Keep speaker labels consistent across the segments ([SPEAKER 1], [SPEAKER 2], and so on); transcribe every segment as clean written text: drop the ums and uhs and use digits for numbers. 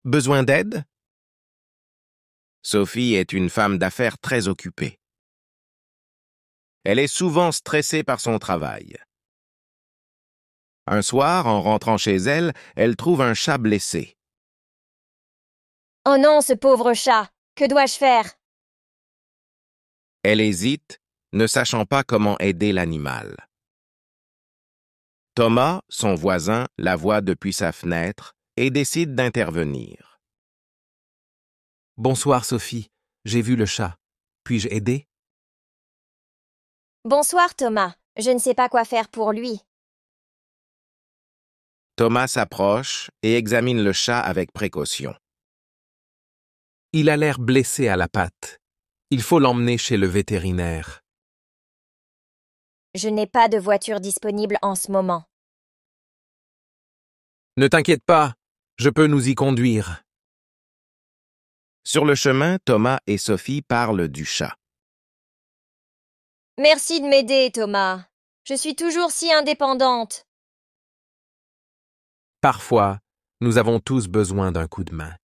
[SPEAKER 1] Besoin d'aide? Sophie est une femme d'affaires très occupée. Elle est souvent stressée par son travail. Un soir, en rentrant chez elle, elle trouve un chat blessé.
[SPEAKER 2] Oh non, ce pauvre chat! Que dois-je faire?
[SPEAKER 1] Elle hésite, ne sachant pas comment aider l'animal. Thomas, son voisin, la voit depuis sa fenêtre et décide d'intervenir.
[SPEAKER 3] Bonsoir Sophie, j'ai vu le chat. Puis-je aider?
[SPEAKER 2] Bonsoir, Thomas. Je ne sais pas quoi faire pour lui.
[SPEAKER 1] Thomas s'approche et examine le chat avec précaution.
[SPEAKER 3] Il a l'air blessé à la patte. Il faut l'emmener chez le vétérinaire.
[SPEAKER 2] Je n'ai pas de voiture disponible en ce moment.
[SPEAKER 3] Ne t'inquiète pas, je peux nous y conduire.
[SPEAKER 1] Sur le chemin, Thomas et Sophie parlent du chat.
[SPEAKER 2] Merci de m'aider, Thomas. Je suis toujours si indépendante.
[SPEAKER 3] Parfois, nous avons tous besoin d'un coup de main.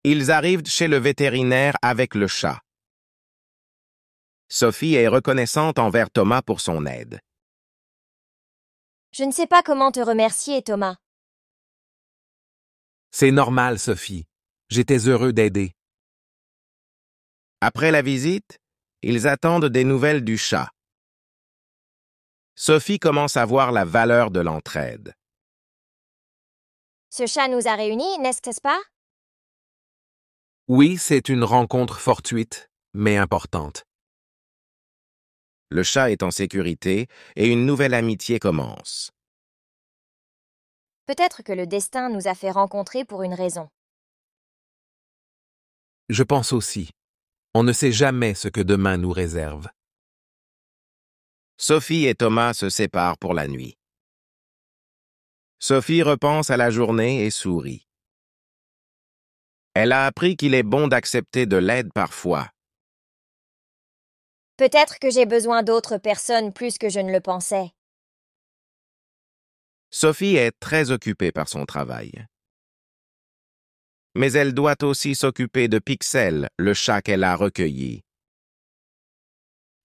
[SPEAKER 1] Ils arrivent chez le vétérinaire avec le chat. Sophie est reconnaissante envers Thomas pour son aide.
[SPEAKER 2] Je ne sais pas comment te remercier, Thomas.
[SPEAKER 3] C'est normal, Sophie. J'étais heureux d'aider.
[SPEAKER 1] Après la visite, ils attendent des nouvelles du chat. Sophie commence à voir la valeur de l'entraide.
[SPEAKER 2] Ce chat nous a réunis, n'est-ce pas?
[SPEAKER 3] Oui, c'est une rencontre fortuite, mais importante.
[SPEAKER 1] Le chat est en sécurité et une nouvelle amitié commence.
[SPEAKER 2] Peut-être que le destin nous a fait rencontrer pour une raison.
[SPEAKER 3] Je pense aussi. On ne sait jamais ce que demain nous réserve.
[SPEAKER 1] Sophie et Thomas se séparent pour la nuit. Sophie repense à la journée et sourit. Elle a appris qu'il est bon d'accepter de l'aide parfois.
[SPEAKER 2] Peut-être que j'ai besoin d'autres personnes plus que je ne le pensais.
[SPEAKER 1] Sophie est très occupée par son travail. Mais elle doit aussi s'occuper de Pixel, le chat qu'elle a recueilli.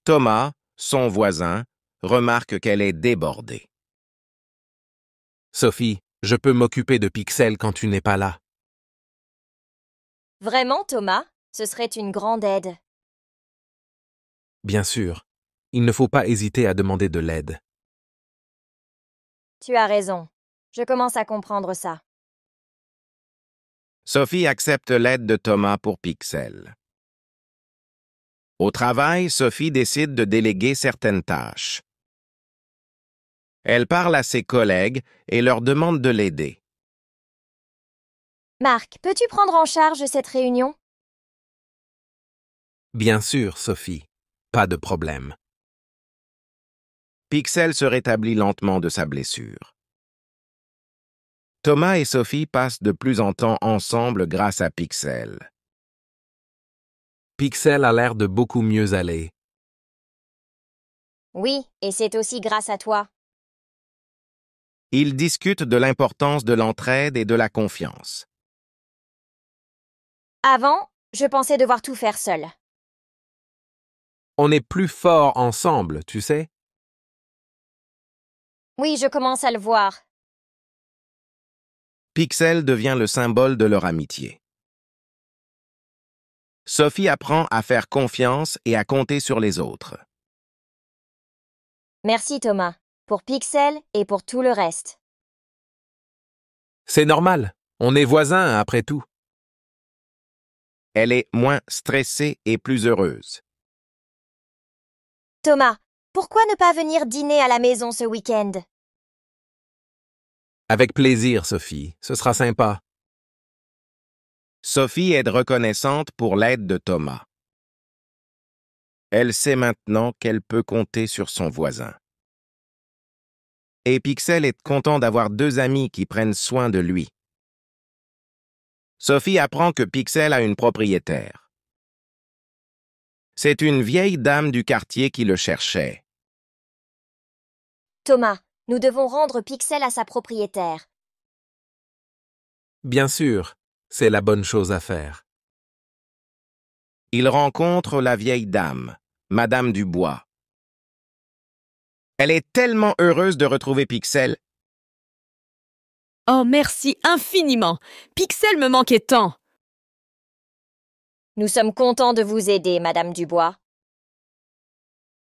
[SPEAKER 1] Thomas, son voisin, remarque qu'elle est débordée.
[SPEAKER 3] Sophie, je peux m'occuper de Pixel quand tu n'es pas là.
[SPEAKER 2] Vraiment, Thomas? Ce serait une grande aide.
[SPEAKER 3] Bien sûr, il ne faut pas hésiter à demander de l'aide.
[SPEAKER 2] Tu as raison. Je commence à comprendre ça.
[SPEAKER 1] Sophie accepte l'aide de Thomas pour Pixel. Au travail, Sophie décide de déléguer certaines tâches. Elle parle à ses collègues et leur demande de l'aider.
[SPEAKER 2] Marc, peux-tu prendre en charge cette réunion?
[SPEAKER 3] Bien sûr, Sophie, pas de problème.
[SPEAKER 1] Pixel se rétablit lentement de sa blessure. Thomas et Sophie passent de plus en temps ensemble grâce à Pixel.
[SPEAKER 3] Pixel a l'air de beaucoup mieux aller.
[SPEAKER 2] Oui, et c'est aussi grâce à toi.
[SPEAKER 1] Ils discutent de l'importance de l'entraide et de la confiance.
[SPEAKER 2] Avant, je pensais devoir tout faire seul.
[SPEAKER 3] On est plus forts ensemble, tu sais.
[SPEAKER 2] Oui, je commence à le voir.
[SPEAKER 1] Pixel devient le symbole de leur amitié. Sophie apprend à faire confiance et à compter sur les autres.
[SPEAKER 2] Merci, Thomas, pour Pixel et pour tout le reste.
[SPEAKER 3] C'est normal, on est voisins après tout.
[SPEAKER 1] Elle est moins stressée et plus heureuse.
[SPEAKER 2] Thomas, pourquoi ne pas venir dîner à la maison ce week-end?
[SPEAKER 3] Avec plaisir, Sophie, ce sera sympa.
[SPEAKER 1] Sophie est reconnaissante pour l'aide de Thomas. Elle sait maintenant qu'elle peut compter sur son voisin. Et Pixel est content d'avoir deux amis qui prennent soin de lui. Sophie apprend que Pixel a une propriétaire. C'est une vieille dame du quartier qui le cherchait.
[SPEAKER 2] Thomas, nous devons rendre Pixel à sa propriétaire.
[SPEAKER 3] Bien sûr, c'est la bonne chose à faire.
[SPEAKER 1] Il rencontre la vieille dame, Madame Dubois. Elle est tellement heureuse de retrouver Pixel.
[SPEAKER 4] Oh, merci infiniment. Pixel me manquait tant.
[SPEAKER 2] Nous sommes contents de vous aider, Madame Dubois.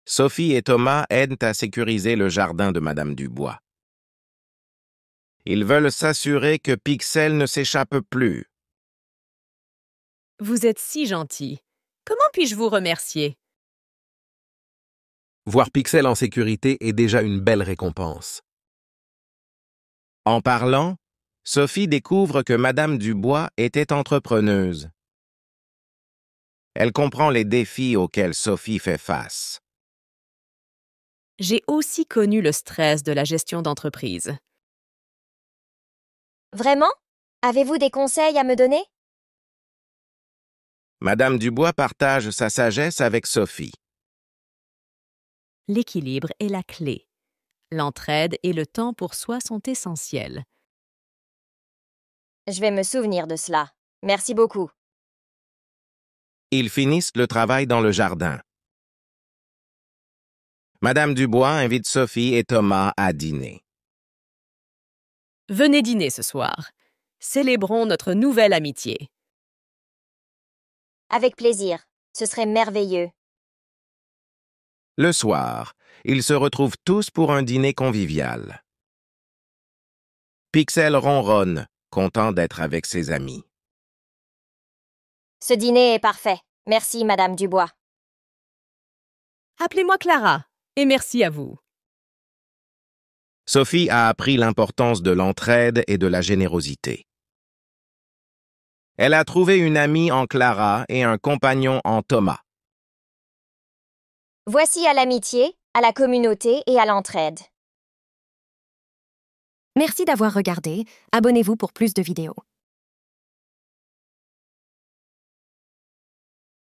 [SPEAKER 1] Sophie et Thomas aident à sécuriser le jardin de Madame Dubois. Ils veulent s'assurer que Pixel ne s'échappe plus.
[SPEAKER 4] Vous êtes si gentil. Comment puis-je vous remercier?
[SPEAKER 3] Voir Pixel en sécurité est déjà une belle récompense.
[SPEAKER 1] En parlant, Sophie découvre que Madame Dubois était entrepreneuse. Elle comprend les défis auxquels Sophie fait face.
[SPEAKER 4] J'ai aussi connu le stress de la gestion d'entreprise.
[SPEAKER 2] Vraiment? Avez-vous des conseils à me donner?
[SPEAKER 1] Madame Dubois partage sa sagesse avec Sophie.
[SPEAKER 4] L'équilibre est la clé. L'entraide et le temps pour soi sont essentiels.
[SPEAKER 2] Je vais me souvenir de cela. Merci beaucoup.
[SPEAKER 1] Ils finissent le travail dans le jardin. Madame Dubois invite Sophie et Thomas à dîner.
[SPEAKER 4] Venez dîner ce soir. Célébrons notre nouvelle amitié.
[SPEAKER 2] Avec plaisir. Ce serait merveilleux.
[SPEAKER 1] Le soir, ils se retrouvent tous pour un dîner convivial. Pixel ronronne, content d'être avec ses amis.
[SPEAKER 2] Ce dîner est parfait. Merci, Madame Dubois.
[SPEAKER 4] Appelez-moi Clara, et merci à vous.
[SPEAKER 1] Sophie a appris l'importance de l'entraide et de la générosité. Elle a trouvé une amie en Clara et un compagnon en Thomas.
[SPEAKER 2] Voici à l'amitié, à la communauté et à l'entraide.
[SPEAKER 5] Merci d'avoir regardé. Abonnez-vous pour plus de vidéos.